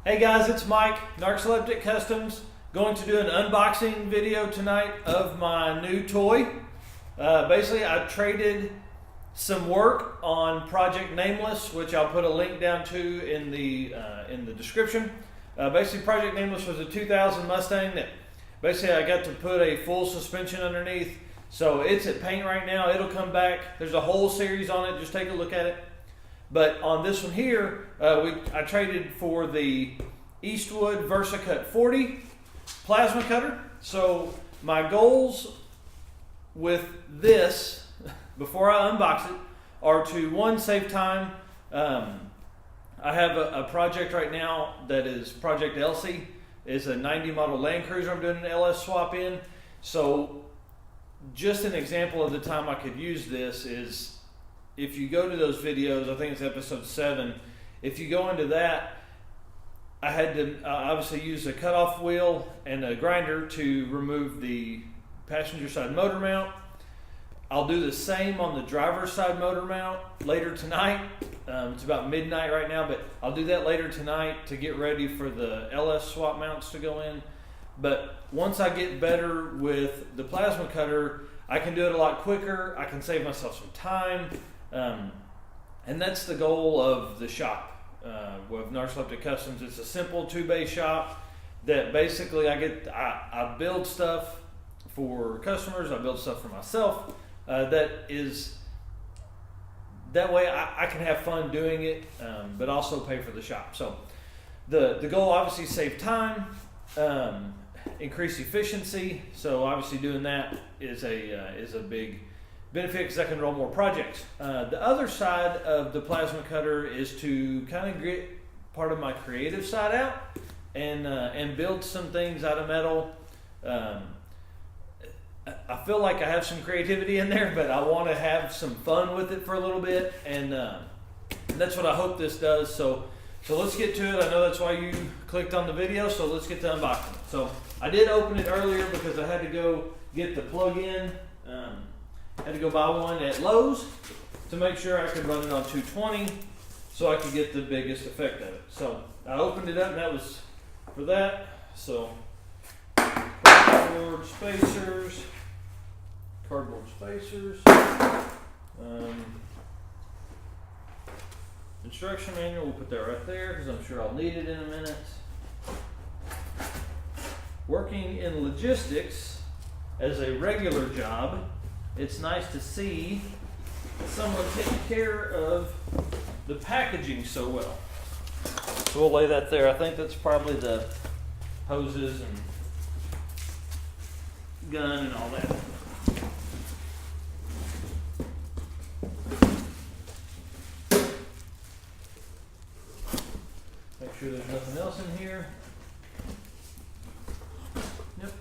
Hey guys, it's Mike, Narxoleptic Customs. Going to do an unboxing video tonight of my new toy. Basically, I traded some work on Project Nameless, which I'll put a link down to in the description. Basically, Project Nameless was a 2000 Mustang that basically I got to put a full suspension underneath. So it's at paint right now. It'll come back. There's a whole series on it. Just take a look at it. But on this one here, I traded for the Eastwood Versa-Cut 40 plasma cutter. So my goals with this, before I unbox it, are to, one, save time. I have a project right now that is Project Elsie. It's a 90 model Land Cruiser I'm doing an LS swap in. So just an example of the time I could use this is, if you go to those videos, I think it's episode 7, if you go into that, I had to obviously use a cutoff wheel and a grinder to remove the passenger side motor mount. I'll do the same on the driver's side motor mount later tonight. It's about midnight right now, but I'll do that later tonight to get ready for the LS swap mounts to go in. But once I get better with the plasma cutter, I can do it a lot quicker. I can save myself some time. And that's the goal of the shop with Narxoleptic Customs. It's a simple 2-bay shop that basically I build stuff for customers, I build stuff for myself. That way I can have fun doing it, but also pay for the shop. So the goal, obviously, save time, increase efficiency. So obviously doing that is a big benefit because I can roll more projects. The other side of the plasma cutter is to kind of get part of my creative side out and build some things out of metal. I feel like I have some creativity in there, but I want to have some fun with it for a little bit, and that's what I hope this does. So let's get to it. I know that's why you clicked on the video, so let's get to unboxing. So I did open it earlier because I had to go get the plug-in. Had to go buy one at Lowe's to make sure I could run it on 220 so I could get the biggest effect of it. So I opened it up, and that was for that. So cardboard spacers, instruction manual, we'll put that right there because I'm sure I'll need it in a minute. Working in logistics as a regular job, it's nice to see someone taking care of the packaging so well. So we'll lay that there. I think that's probably the hoses and gun and all that. Make sure there's nothing else in here. Yep.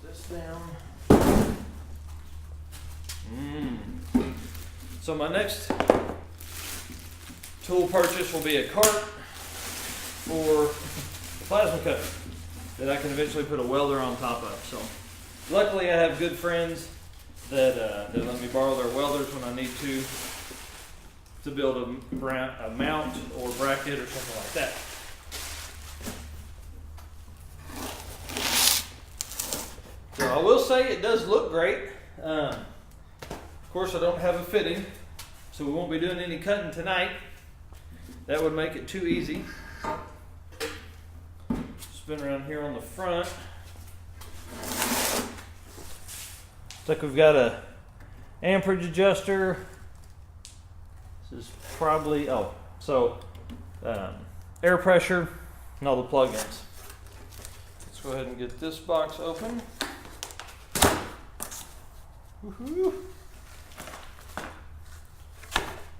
Put this down. So my next tool purchase will be a cart for plasma cutter that I can eventually put a welder on top of. So luckily I have good friends that let me borrow their welders when I need to build a mount or bracket or something like that. So I will say it does look great. Of course, I don't have a fitting, so we won't be doing any cutting tonight. That would make it too easy. Spin around here on the front. Looks like we've got a amperage adjuster. This is probably, air pressure and all the plugins. Let's go ahead and get this box open. Woohoo!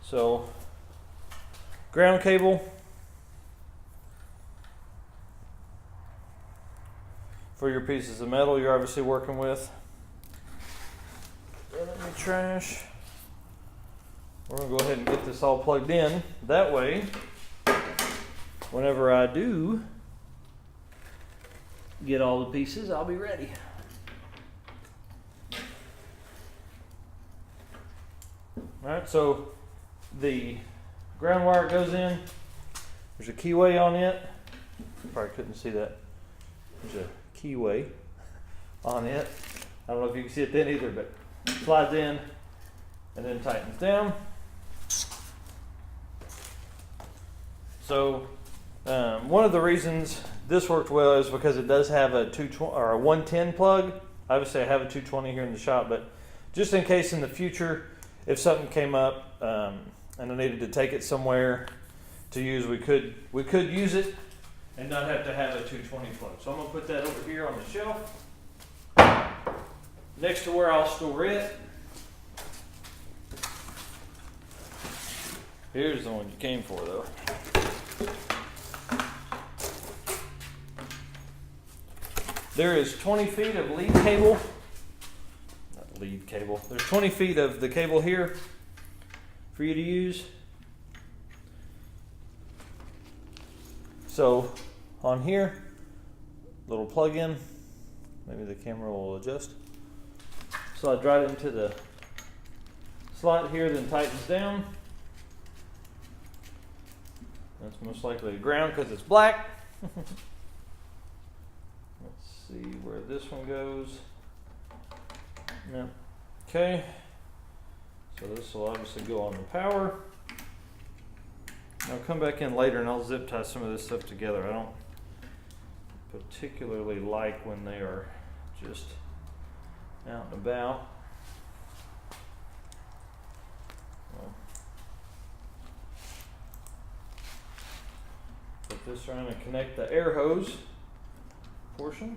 So, ground cable for your pieces of metal you're obviously working with. Let me trash. We're going to go ahead and get this all plugged in. That way, whenever I do get all the pieces, I'll be ready. Alright, so the ground wire goes in. There's a keyway on it. Probably couldn't see that. There's a keyway on it. I don't know if you can see it then either, but slides in and then tightens down. So one of the reasons this worked well is because it does have a 220 or a 110 plug. Obviously I have a 220 here in the shop, but just in case in the future, if something came up and I needed to take it somewhere to use, we could use it and not have to have a 220 plug. So I'm gonna put that over here on the shelf next to where I'll store it. Here's the one you came for though. There is 20 feet of lead cable. Not lead cable. There's 20 feet of the cable here for you to use. So on here, little plug-in. Maybe the camera will adjust. Slide right into the slot here, then tightens down. That's most likely ground because it's black. Let's see where this one goes. Yeah. Okay. So this will obviously go on the power. I'll come back in later and I'll zip tie some of this stuff together. I don't particularly like when they are just out and about. Put this around and connect the air hose portion.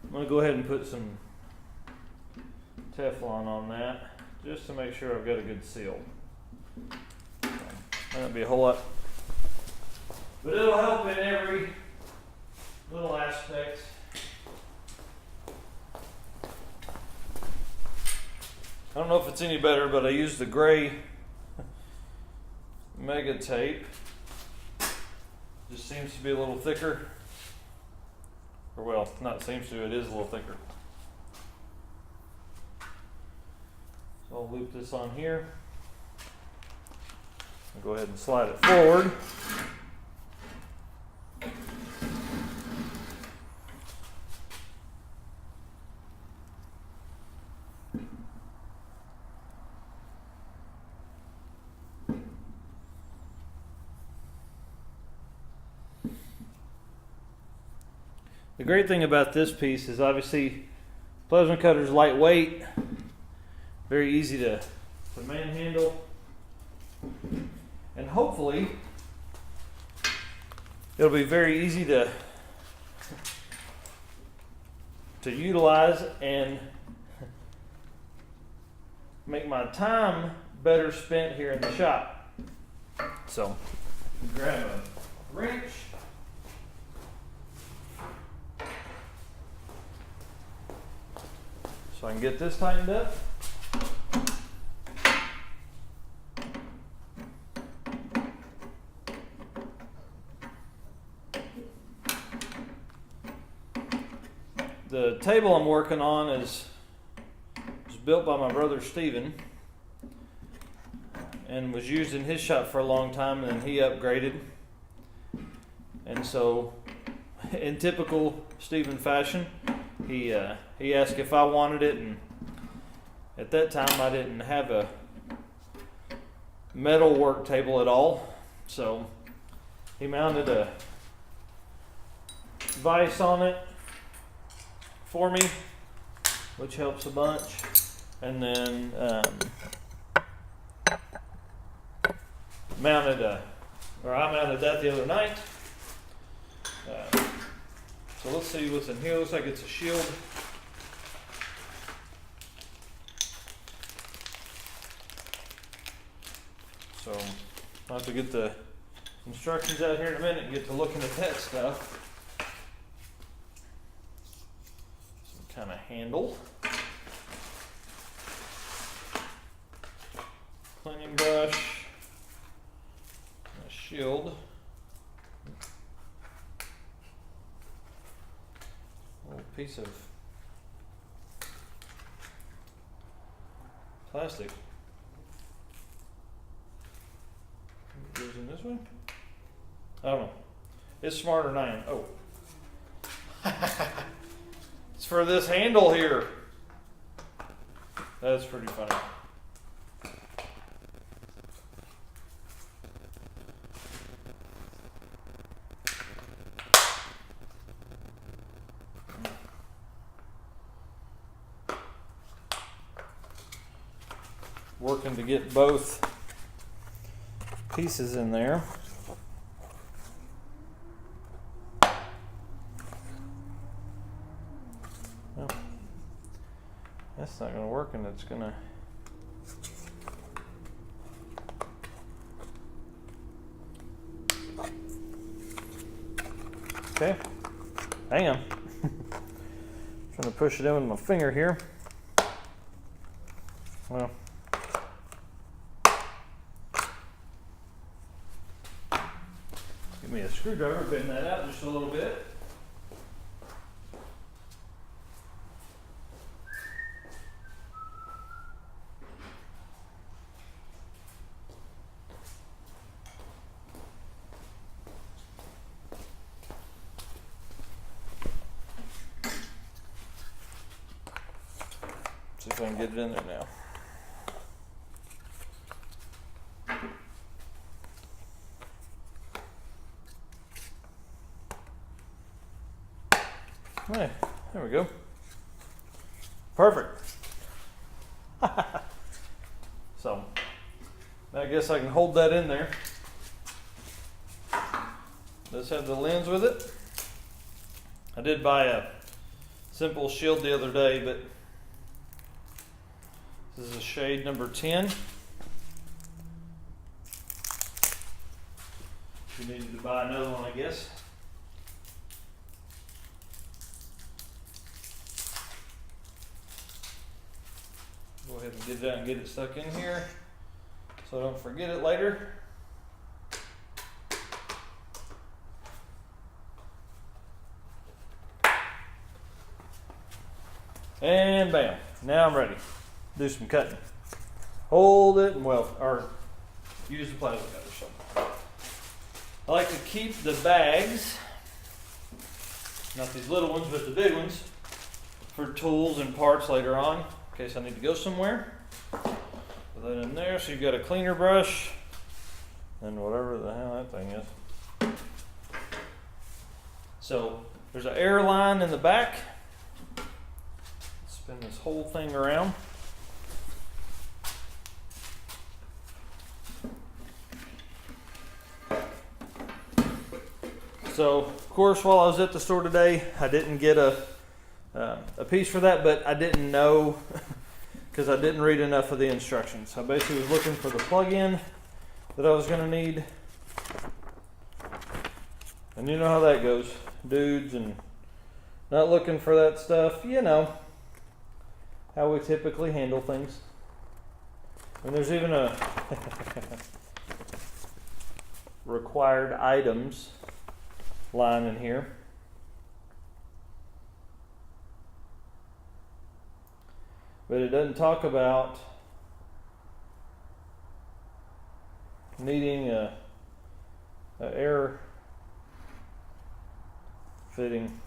I'm going to go ahead and put some Teflon on that just to make sure I've got a good seal. Might not be a whole lot, but it'll help in every little aspect. I don't know if it's any better, but I used the gray Mega tape. Just seems to be a little thicker. Or well, not seems to, it is a little thicker. So I'll loop this on here. I'll go ahead and slide it forward. The great thing about this piece is obviously plasma cutter is lightweight, very easy to manhandle, and hopefully it'll be very easy to utilize and make my time better spent here in the shop. So grab a wrench. So I can get this tightened up. The table I'm working on is built by my brother Steven and was used in his shop for a long time, and then he upgraded. And so in typical Steven fashion, he asked if I wanted it, and at that time I didn't have a metal work table at all, so he mounted a vise on it for me, which helps a bunch. And then I mounted that the other night. So let's see what's in here. Looks like it's a shield. So I'll have to get the instructions out here in a minute and get to looking at that stuff. Some kind of handle. Cleaning brush. A shield. Little piece of plastic. It goes in this way? I don't know. It's smarter than I am. Oh. It's for this handle here. That's pretty funny. Working to get both pieces in there. Well, that's not going to work, and it's going to. Okay, hang on. Trying to push it in with my finger here. Well. Give me a screwdriver, bend that out just a little bit. See if I can get it in there now. Hey, there we go. Perfect. So, I guess I can hold that in there. Does have the lens with it. I did buy a simple shield the other day, but this is a shade number 10. You needed to buy another one, I guess. Go ahead and get it out and get it stuck in here so I don't forget it later. And bam, now I'm ready. Do some cutting. Hold it and weld, or use the plasma cutter. So I like to keep the bags, not these little ones, but the big ones, for tools and parts later on, in case I need to go somewhere. Put that in there. So you've got a cleaner brush and whatever the hell that thing is. So there's an air line in the back. Spin this whole thing around. So, of course, while I was at the store today, I didn't get a piece for that, but I didn't know because I didn't read enough of the instructions. I basically was looking for the plug-in that I was going to need. And you know how that goes, dudes, and not looking for that stuff, you know how we typically handle things. And there's even a required items line in here. But it doesn't talk about needing a air fitting.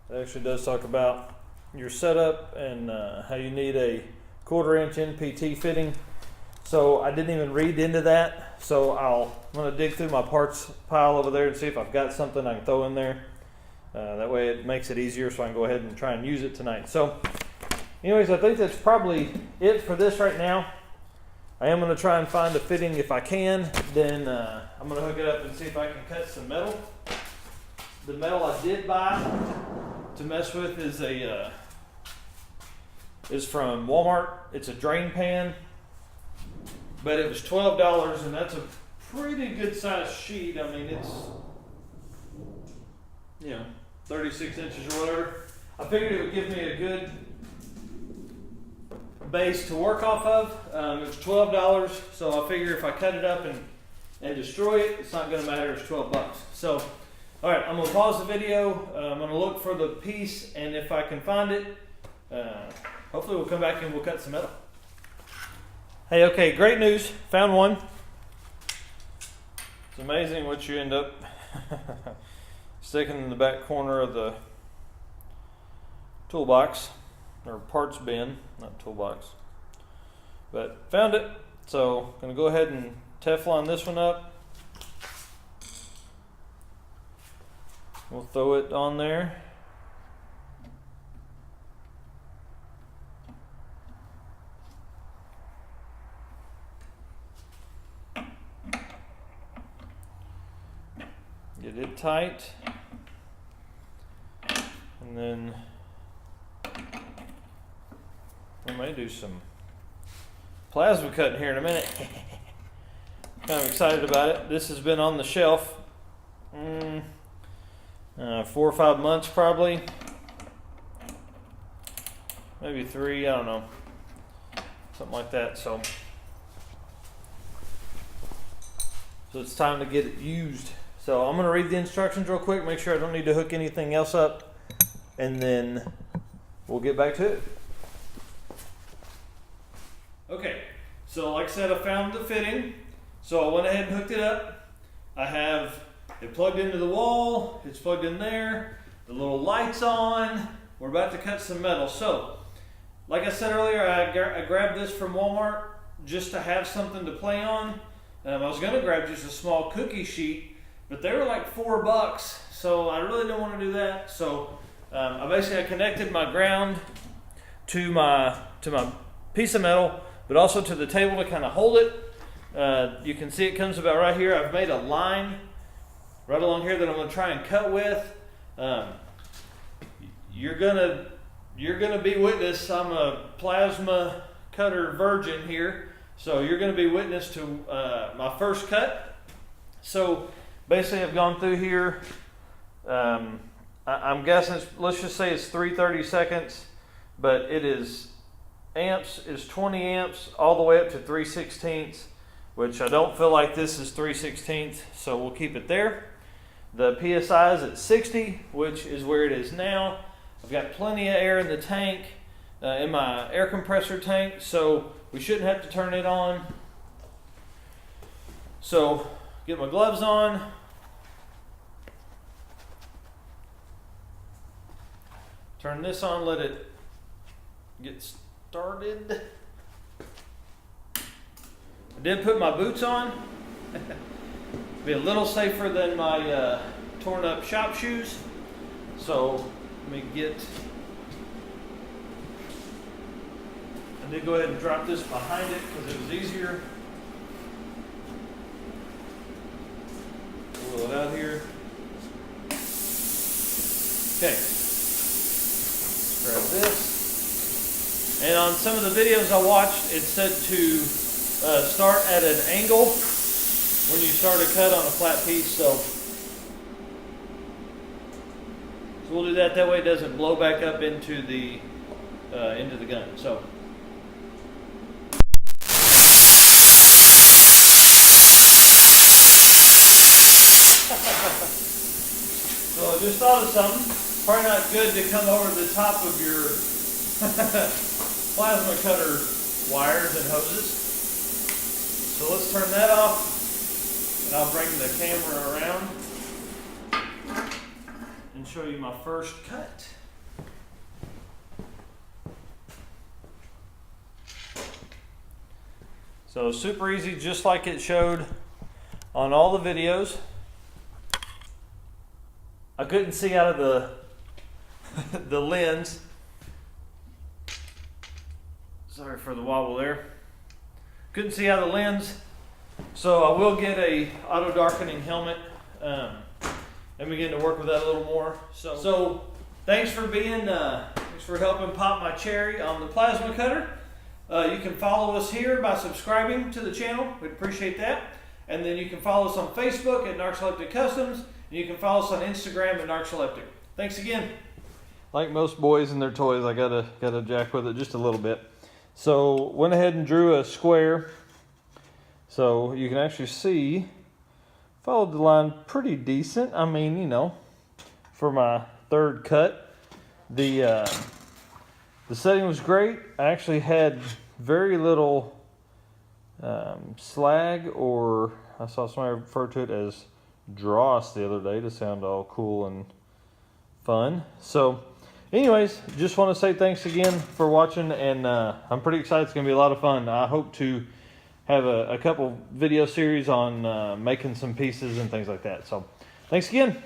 It actually does talk about your setup and how you need a 1/4 inch NPT fitting. So I didn't even read into that. So I'm going to dig through my parts pile over there and see if I've got something I can throw in there. That way it makes it easier so I can go ahead and try and use it tonight. So anyways, I think that's probably it for this right now. I am going to try and find a fitting if I can. Then I'm going to hook it up and see if I can cut some metal. The metal I did buy to mess with is from Walmart. It's a drain pan, but it was $12, and that's a pretty good sized sheet. I mean, it's 36 inches or whatever. I figured it would give me a good base to work off of. It was $12, so I figure if I cut it up and destroy it, it's not going to matter. It's $12. So, all right, I'm going to pause the video. I'm going to look for the piece, and if I can find it, hopefully we'll come back and we'll cut some metal. Hey, okay, great news. Found one. It's amazing what you end up sticking in the back corner of the toolbox, or parts bin, not toolbox. But found it, so gonna go ahead and Teflon this one up. We'll throw it on there. Get it tight, and then I may do some plasma cutting here in a minute. Kind of excited about it. This has been on the shelf 4 or 5 months probably, maybe 3, I don't know, something like that. So it's time to get it used. So I'm going to read the instructions real quick, make sure I don't need to hook anything else up, and then we'll get back to it. Okay, so like I said, I found the fitting, so I went ahead and hooked it up. I have it plugged into the wall, it's plugged in there, the little light's on. We're about to cut some metal. So, like I said earlier, I grabbed this from Walmart just to have something to play on. I was going to grab just a small cookie sheet, but they were like $4, so I really don't want to do that. So I connected my ground to my piece of metal, but also to the table to kind of hold it. You can see it comes about right here. I've made a line right along here that I'm going to try and cut with. You're gonna be witness. I'm a plasma cutter virgin here, so you're going to be witness to my first cut. So basically, I've gone through here. I'm guessing, let's just say it's 330 seconds, but it is amps, is 20 amps all the way up to 3/16, which I don't feel like this is 3/16, so we'll keep it there. The PSI is at 60, which is where it is now. I've got plenty of air in the tank, in my air compressor tank, so we shouldn't have to turn it on. So get my gloves on. Turn this on, let it get started. I did put my boots on. Be a little safer than my torn up shop shoes. So let me get, I did go ahead and drop this behind it because it was easier. Pull it out here. Okay. Grab this. And on some of the videos I watched, it said to start at an angle when you start a cut on a flat piece. So we'll do that. That way it doesn't blow back up into the gun. So I just thought of something. Probably not good to come over the top of your plasma cutter wires and hoses. So let's turn that off, and I'll bring the camera around and show you my first cut. So super easy, just like it showed on all the videos. I couldn't see out of the the lens. Sorry for the wobble there. Couldn't see out of the lens, so I will get a auto darkening helmet and begin to work with that a little more. So thanks for helping pop my cherry on the plasma cutter. You can follow us here by subscribing to the channel. We'd appreciate that. And then you can follow us on Facebook at Narxoleptic Customs, and you can follow us on Instagram at Narxoleptic. Thanks again. Like most boys and their toys, I gotta jack with it just a little bit. So went ahead and drew a square, so you can actually see, followed the line pretty decent. I mean, you know, for my third cut, the setting was great. I actually had very little slag, or I saw somebody refer to it as dross the other day to sound all cool and fun. So anyways, just want to say thanks again for watching, and I'm pretty excited. It's going to be a lot of fun. I hope to have a couple video series on making some pieces and things like that. So thanks again.